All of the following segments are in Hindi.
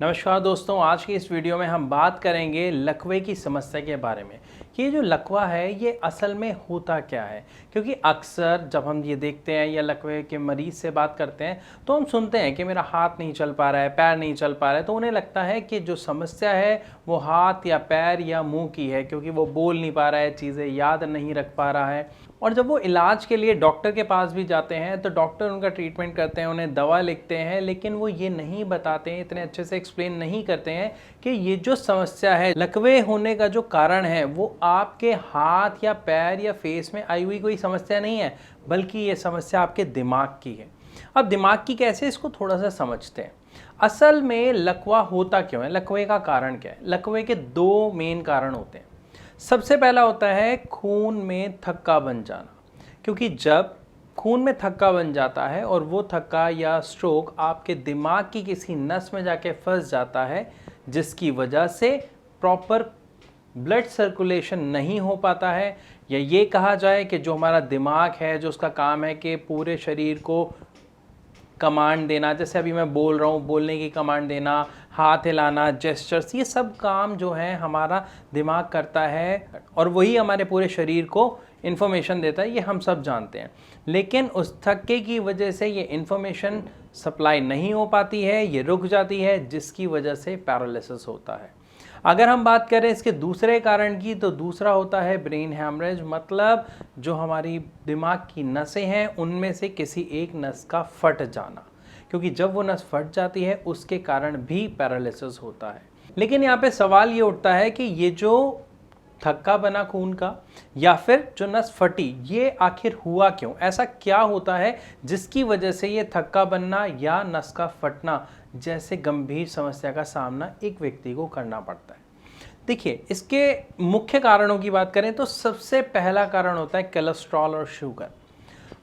नमस्कार दोस्तों, आज की इस वीडियो में हम बात करेंगे लकवे की समस्या के बारे में कि ये जो लकवा है ये असल में होता क्या है। क्योंकि अक्सर जब हम ये देखते हैं या लकवे के मरीज़ से बात करते हैं तो हम सुनते हैं कि मेरा हाथ नहीं चल पा रहा है, पैर नहीं चल पा रहा है, तो उन्हें लगता है कि जो समस्या है वो हाथ या पैर या मुंह की है, क्योंकि वो बोल नहीं पा रहा है, चीज़ें याद नहीं रख पा रहा है। और जब वो इलाज के लिए डॉक्टर के पास भी जाते हैं तो डॉक्टर उनका ट्रीटमेंट करते हैं, उन्हें दवा लिखते हैं, लेकिन वो ये नहीं बताते हैं, इतने अच्छे से एक्सप्लेन नहीं करते हैं कि ये जो समस्या है, लकवे होने का जो कारण है, वो आपके हाथ या पैर या फेस में आई हुई कोई समस्या नहीं है, बल्कि ये समस्या आपके दिमाग की है। अब दिमाग की कैसे, इसको थोड़ा सा समझते हैं। असल में लकवा होता क्यों है, लकवे का कारण क्या है। लकवे के दो मेन कारण होते हैं। सबसे पहला होता है खून में थक्का बन जाना, क्योंकि जब खून में थक्का बन जाता है और वो थक्का या स्ट्रोक आपके दिमाग की किसी नस में जाके फंस जाता है, जिसकी वजह से प्रॉपर ब्लड सर्कुलेशन नहीं हो पाता है, या ये कहा जाए कि जो हमारा दिमाग है, जो उसका काम है कि पूरे शरीर को कमांड देना, जैसे अभी मैं बोल रहा हूँ, बोलने की कमांड देना, हाथ हिलाना, जेस्चर्स, ये सब काम जो है हमारा दिमाग करता है और वही हमारे पूरे शरीर को इन्फॉर्मेशन देता है, ये हम सब जानते हैं। लेकिन उस थक्के की वजह से ये इन्फॉर्मेशन सप्लाई नहीं हो पाती है, ये रुक जाती है, जिसकी वजह से पैरालिसिस होता है। अगर हम बात करें इसके दूसरे कारण की, तो दूसरा होता है ब्रेन हैमरेज, मतलब जो हमारी दिमाग की नसें हैं उनमें से किसी एक नस का फट जाना, क्योंकि जब वो नस फट जाती है उसके कारण भी पैरालिसिस होता है। लेकिन यहाँ पे सवाल ये उठता है कि ये जो थक्का बना खून का या फिर जो नस फटी, ये आखिर हुआ क्यों, ऐसा क्या होता है जिसकी वजह से ये थक्का बनना या नस का फटना जैसे गंभीर समस्या का सामना एक व्यक्ति को करना पड़ता है। देखिए, इसके मुख्य कारणों की बात करें तो सबसे पहला कारण होता है कोलेस्ट्रॉल और शुगर।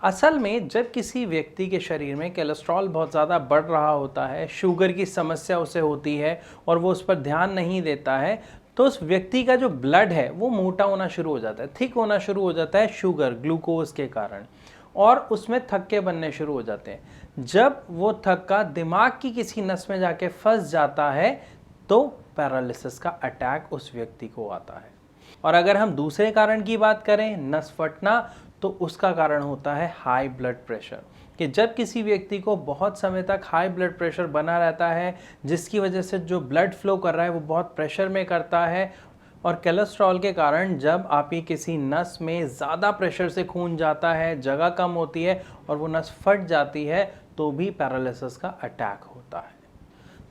असल में जब किसी व्यक्ति के शरीर में कोलेस्ट्रॉल बहुत ज़्यादा बढ़ रहा होता है, शुगर की समस्या उसे होती है और वो उस पर ध्यान नहीं देता है, तो उस व्यक्ति का जो ब्लड है वो मोटा होना शुरू हो जाता है, थिक होना शुरू हो जाता है शुगर, ग्लूकोज के कारण, और उसमें थक्के बनने शुरू हो जाते हैं। जब वो थक्का दिमाग की किसी नस में जाके फंस जाता है तो पैरालिसिस का अटैक उस व्यक्ति को आता है। और अगर हम दूसरे कारण की बात करें, नस फटना, तो उसका कारण होता है हाई ब्लड प्रेशर, कि जब किसी व्यक्ति को बहुत समय तक हाई ब्लड प्रेशर बना रहता है, जिसकी वजह से जो ब्लड फ्लो कर रहा है वो बहुत प्रेशर में करता है, और कोलेस्ट्रॉल के कारण जब आपकी किसी नस में ज़्यादा प्रेशर से खून जाता है, जगह कम होती है और वो नस फट जाती है, तो भी पैरालिसिस का अटैक होता है।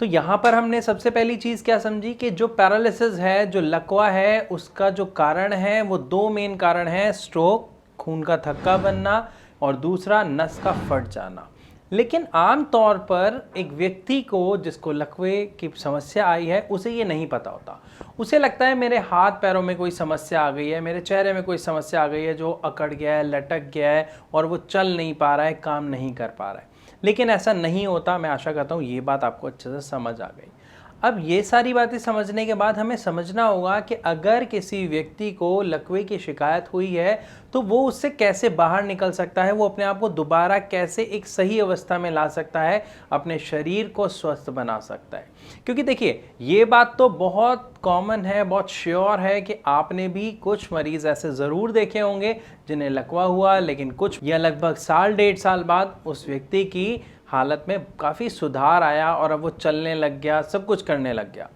तो यहाँ पर हमने सबसे पहली चीज़ क्या समझी कि जो पैरालिसिस है, जो लकवा है, उसका जो कारण है वो दो मेन कारण है, स्ट्रोक, खून का थक्का बनना, और दूसरा नस का फट जाना। लेकिन आम तौर पर एक व्यक्ति को जिसको लकवे की समस्या आई है उसे ये नहीं पता होता। उसे लगता है मेरे हाथ पैरों में कोई समस्या आ गई है, मेरे चेहरे में कोई समस्या आ गई है, जो अकड़ गया है, लटक गया है और वो चल नहीं पा रहा है, काम नहीं कर पा रहा है। लेकिन ऐसा नहीं होता। मैं आशा करता हूँ ये बात आपको अच्छे से समझ आ गई। अब ये सारी बातें समझने के बाद हमें समझना होगा कि अगर किसी व्यक्ति को लकवे की शिकायत हुई है तो वो उससे कैसे बाहर निकल सकता है, वो अपने आप को दोबारा कैसे एक सही अवस्था में ला सकता है, अपने शरीर को स्वस्थ बना सकता है। क्योंकि देखिए, ये बात तो बहुत कॉमन है, बहुत श्योर है कि आपने भी कुछ मरीज़ ऐसे ज़रूर देखे होंगे जिन्हें लकवा हुआ, लेकिन कुछ या लगभग साल डेढ़ साल बाद उस व्यक्ति की हालत में काफ़ी सुधार आया और अब वो चलने लग गया, सब कुछ करने लग गया।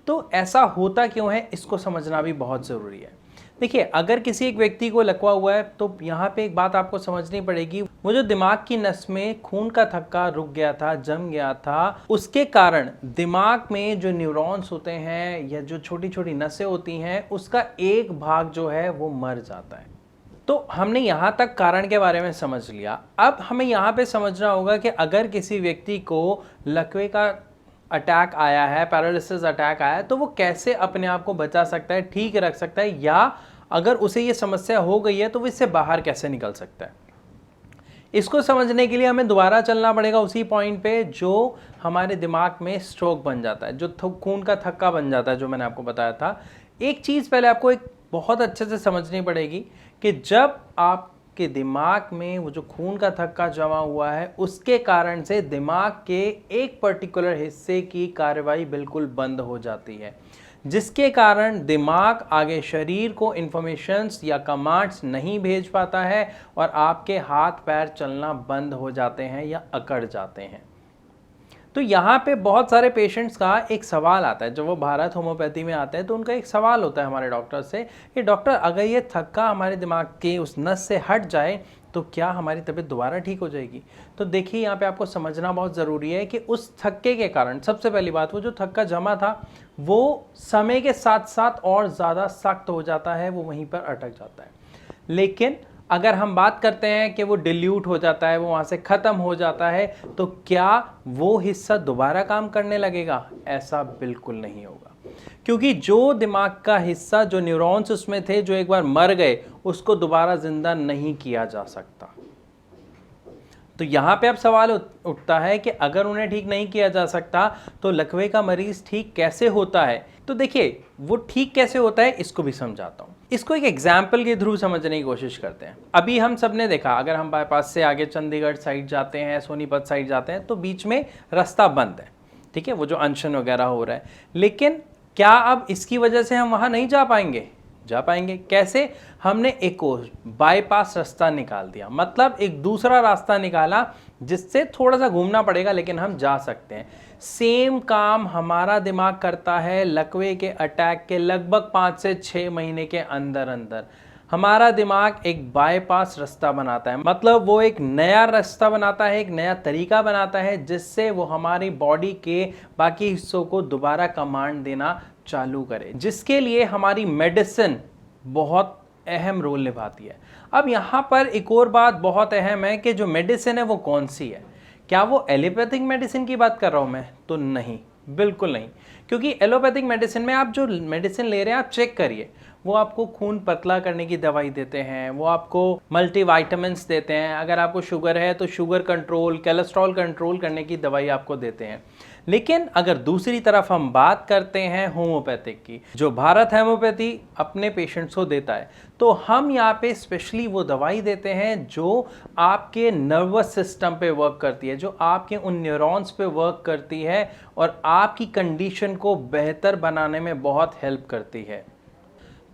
तो ऐसा होता क्यों है, इसको समझना भी बहुत ज़रूरी है। देखिए, अगर किसी एक व्यक्ति को लकवा हुआ है तो यहाँ पे एक बात आपको समझनी पड़ेगी, वो जो दिमाग की नस में खून का थक्का रुक गया था, जम गया था, उसके कारण दिमाग में जो न्यूरॉन्स होते हैं या जो छोटी छोटी नसें होती हैं, उसका एक भाग जो है वो मर जाता है। तो हमने यहाँ तक कारण के बारे में समझ लिया। अब हमें यहाँ पे समझना होगा कि अगर किसी व्यक्ति को लकवे का अटैक आया है, पैरालिसिस अटैक आया है, तो वो कैसे अपने आप को बचा सकता है, ठीक रख सकता है, या अगर उसे ये समस्या हो गई है तो वो इससे बाहर कैसे निकल सकता है। इसको समझने के लिए हमें दोबारा चलना पड़ेगा उसी पॉइंट पे जो हमारे दिमाग में स्ट्रोक बन जाता है, जो खून का थक्का बन जाता है, जो मैंने आपको बताया था। एक चीज़ पहले आपको एक बहुत अच्छे से समझनी पड़ेगी कि जब आप कि दिमाग में वो जो खून का थक्का जमा हुआ है उसके कारण से दिमाग के एक पर्टिकुलर हिस्से की कार्रवाई बिल्कुल बंद हो जाती है, जिसके कारण दिमाग आगे शरीर को इंफॉर्मेशंस या कमांड्स नहीं भेज पाता है और आपके हाथ पैर चलना बंद हो जाते हैं या अकड़ जाते हैं। तो यहाँ पे बहुत सारे पेशेंट्स का एक सवाल आता है, जब वो भारत होम्योपैथी में आते हैं तो उनका एक सवाल होता है हमारे डॉक्टर से कि डॉक्टर अगर ये थक्का हमारे दिमाग के उस नस से हट जाए तो क्या हमारी तबीयत दोबारा ठीक हो जाएगी। तो देखिए यहाँ पे आपको समझना बहुत ज़रूरी है कि उस थक्के के कारण सबसे पहली बात, वो जो थक्का जमा था वो समय के साथ साथ और ज़्यादा सख्त हो जाता है, वो वहीं पर अटक जाता है। लेकिन अगर हम बात करते हैं कि वो डिल्यूट हो जाता है, वो वहाँ से ख़त्म हो जाता है, तो क्या वो हिस्सा दोबारा काम करने लगेगा? ऐसा बिल्कुल नहीं होगा, क्योंकि जो दिमाग का हिस्सा, जो न्यूरॉन्स उसमें थे जो एक बार मर गए, उसको दोबारा जिंदा नहीं किया जा सकता। तो यहाँ पे अब सवाल उठता है कि अगर उन्हें ठीक नहीं किया जा सकता तो लकवे का मरीज ठीक कैसे होता है। तो देखिए वो ठीक कैसे होता है इसको भी समझाता हूँ। इसको एक एग्जाम्पल के थ्रू समझने की कोशिश करते हैं। अभी हम सब ने देखा, अगर हम बाईपास से आगे चंडीगढ़ साइड जाते हैं, सोनीपत साइड जाते हैं, तो बीच में रास्ता बंद है, ठीक है, वो जो अनशन वगैरह हो रहा है। लेकिन क्या अब इसकी वजह से हम वहाँ नहीं जा पाएंगे? जा पाएंगे। कैसे? हमने एक और बाईपास रास्ता निकाल दिया, मतलब एक दूसरा रास्ता निकाला जिससे थोड़ा सा घूमना पड़ेगा लेकिन हम जा सकते हैं। सेम काम हमारा दिमाग करता है लकवे के अटैक के लगभग 5 से 6 महीने के अंदर अंदर। हमारा दिमाग एक बाईपास रास्ता बनाता है, मतलब वो एक नया रास्ता बनाता है, एक नया तरीका बनाता है जिससे वो हमारी बॉडी के बाकी हिस्सों को दोबारा कमांड देना चालू करे, जिसके लिए हमारी मेडिसिन बहुत अहम रोल निभाती है। अब यहाँ पर एक और बात बहुत अहम है कि जो मेडिसिन है वो कौन सी है। क्या वो एलोपैथिक मेडिसिन की बात कर रहा हूँ मैं? तो नहीं, बिल्कुल नहीं, क्योंकि एलोपैथिक मेडिसिन में आप जो मेडिसिन ले रहे हैं आप चेक करिए, वो आपको खून पतला करने की दवाई देते हैं, वो आपको मल्टीविटामिन्स देते हैं, अगर आपको शुगर है तो शुगर कंट्रोल, कोलेस्ट्रॉल कंट्रोल करने की दवाई आपको देते हैं। लेकिन अगर दूसरी तरफ हम बात करते हैं होम्योपैथिक की, जो भारत होम्योपैथी अपने पेशेंट्स को देता है, तो हम यहाँ पे स्पेशली वो दवाई देते हैं जो आपके नर्वस सिस्टम पे वर्क करती है, जो आपके उन न्यूरॉन्स पे वर्क करती है और आपकी कंडीशन को बेहतर बनाने में बहुत हेल्प करती है।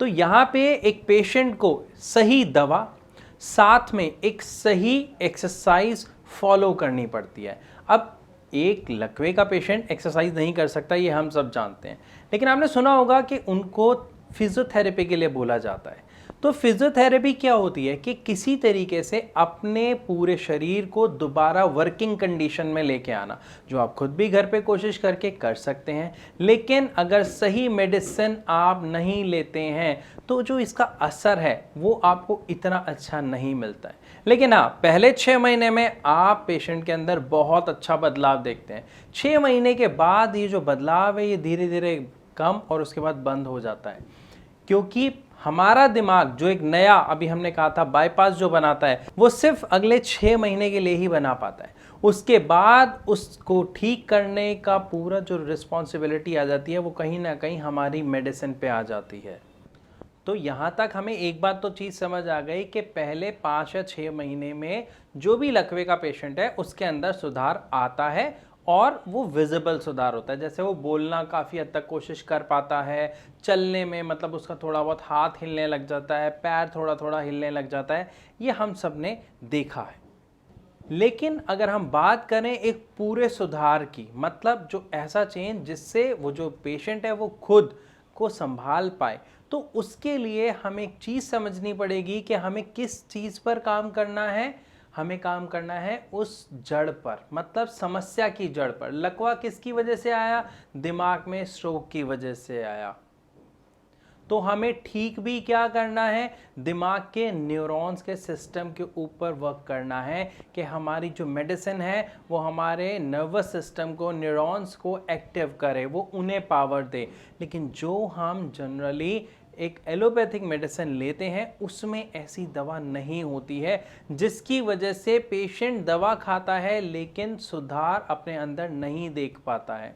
तो यहाँ पे एक पेशेंट को सही दवा साथ में एक सही एक्सरसाइज फॉलो करनी पड़ती है। अब एक लकवे का पेशेंट एक्सरसाइज नहीं कर सकता, ये हम सब जानते हैं, लेकिन आपने सुना होगा कि उनको फिजियोथेरेपी के लिए बोला जाता है। तो फिजियोथेरेपी क्या होती है कि किसी तरीके से अपने पूरे शरीर को दोबारा वर्किंग कंडीशन में लेके आना, जो आप खुद भी घर पे कोशिश करके कर सकते हैं। लेकिन अगर सही मेडिसिन आप नहीं लेते हैं तो जो इसका असर है वो आपको इतना अच्छा नहीं मिलता है। लेकिन हाँ, पहले 6 महीने में आप पेशेंट के अंदर बहुत अच्छा बदलाव देखते हैं। 6 महीने के बाद ये जो बदलाव है ये धीरे धीरे कम और उसके बाद बंद हो जाता है, क्योंकि हमारा दिमाग जो एक नया, अभी हमने कहा था बाईपास जो बनाता है, वो सिर्फ अगले 6 महीने के लिए ही बना पाता है। उसके बाद उसको ठीक करने का पूरा जो रिस्पॉन्सिबिलिटी आ जाती है वो कहीं ना कहीं हमारी मेडिसिन पे आ जाती है। तो यहाँ तक हमें एक बात तो चीज़ समझ आ गई कि पहले 5 या 6 महीने में जो भी लकवे का पेशेंट है उसके अंदर सुधार आता है और वो विजिबल सुधार होता है। जैसे वो बोलना काफ़ी हद तक कोशिश कर पाता है, चलने में मतलब उसका थोड़ा बहुत हाथ हिलने लग जाता है, पैर थोड़ा थोड़ा हिलने लग जाता है, ये हम सब ने देखा है। लेकिन अगर हम बात करें एक पूरे सुधार की, मतलब जो ऐसा चेंज जिससे वो जो पेशेंट है वो खुद को संभाल पाए, तो उसके लिए हमें एक चीज़ समझनी पड़ेगी कि हमें किस चीज़ पर काम करना है। हमें काम करना है उस जड़ पर, मतलब समस्या की जड़ पर। लकवा किसकी वजह से आया? दिमाग में स्ट्रोक की वजह से आया। तो हमें ठीक भी क्या करना है? दिमाग के न्यूरॉन्स के सिस्टम के ऊपर वर्क करना है कि हमारी जो मेडिसिन है वो हमारे नर्वस सिस्टम को, न्यूरॉन्स को एक्टिव करे, वो उन्हें पावर दे। लेकिन जो हम जनरली एक एलोपैथिक मेडिसिन लेते हैं उसमें ऐसी दवा नहीं होती है, जिसकी वजह से पेशेंट दवा खाता है लेकिन सुधार अपने अंदर नहीं देख पाता है।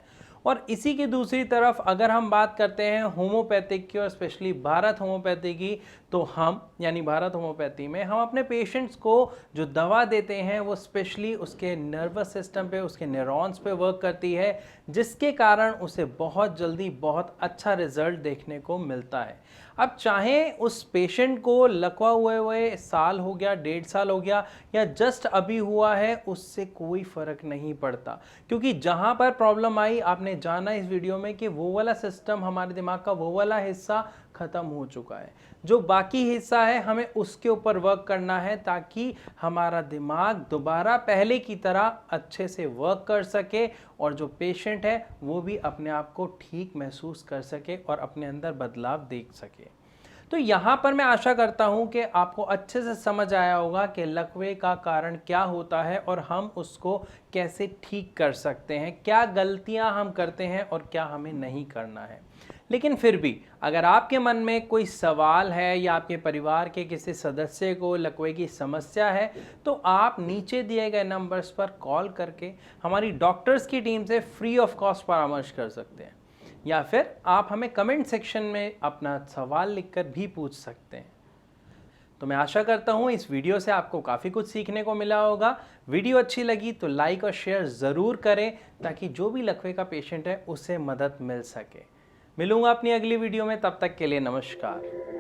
और इसी की दूसरी तरफ अगर हम बात करते हैं होम्योपैथिक की और स्पेशली भारत होम्योपैथी की, तो हम यानी भारत होम्योपैथी में हम अपने पेशेंट्स को जो दवा देते हैं वो स्पेशली उसके नर्वस सिस्टम पे, उसके न्यूरॉन्स पे वर्क करती है, जिसके कारण उसे बहुत जल्दी बहुत अच्छा रिजल्ट देखने को मिलता है। अब चाहे उस पेशेंट को लकवा हुए साल हो गया, 1.5 साल हो गया, या जस्ट अभी हुआ है, उससे कोई फर्क नहीं पड़ता, क्योंकि जहां पर प्रॉब्लम आई आपने जाना इस वीडियो में कि वो वाला सिस्टम, हमारे दिमाग का वो वाला हिस्सा खत्म हो चुका है। जो बाकी हिस्सा है हमें उसके ऊपर वर्क करना है, ताकि हमारा दिमाग दोबारा पहले की तरह अच्छे से वर्क कर सके और जो पेशेंट है वो भी अपने आप को ठीक महसूस कर सके और अपने अंदर बदलाव देख सके। तो यहाँ पर मैं आशा करता हूँ कि आपको अच्छे से समझ आया होगा कि लकवे का कारण क्या होता है और हम उसको कैसे ठीक कर सकते हैं, क्या गलतियाँ हम करते हैं और क्या हमें नहीं करना है। लेकिन फिर भी अगर आपके मन में कोई सवाल है या आपके परिवार के किसी सदस्य को लकवे की समस्या है, तो आप नीचे दिए गए नंबर्स पर कॉल करके हमारी डॉक्टर्स की टीम से फ्री ऑफ कॉस्ट परामर्श कर सकते हैं, या फिर आप हमें कमेंट सेक्शन में अपना सवाल लिखकर भी पूछ सकते हैं। तो मैं आशा करता हूँ इस वीडियो से आपको काफ़ी कुछ सीखने को मिला होगा। वीडियो अच्छी लगी तो लाइक और शेयर ज़रूर करें, ताकि जो भी लकवे का पेशेंट है उसे मदद मिल सके। मिलूंगा अपनी अगली वीडियो में, तब तक के लिए नमस्कार।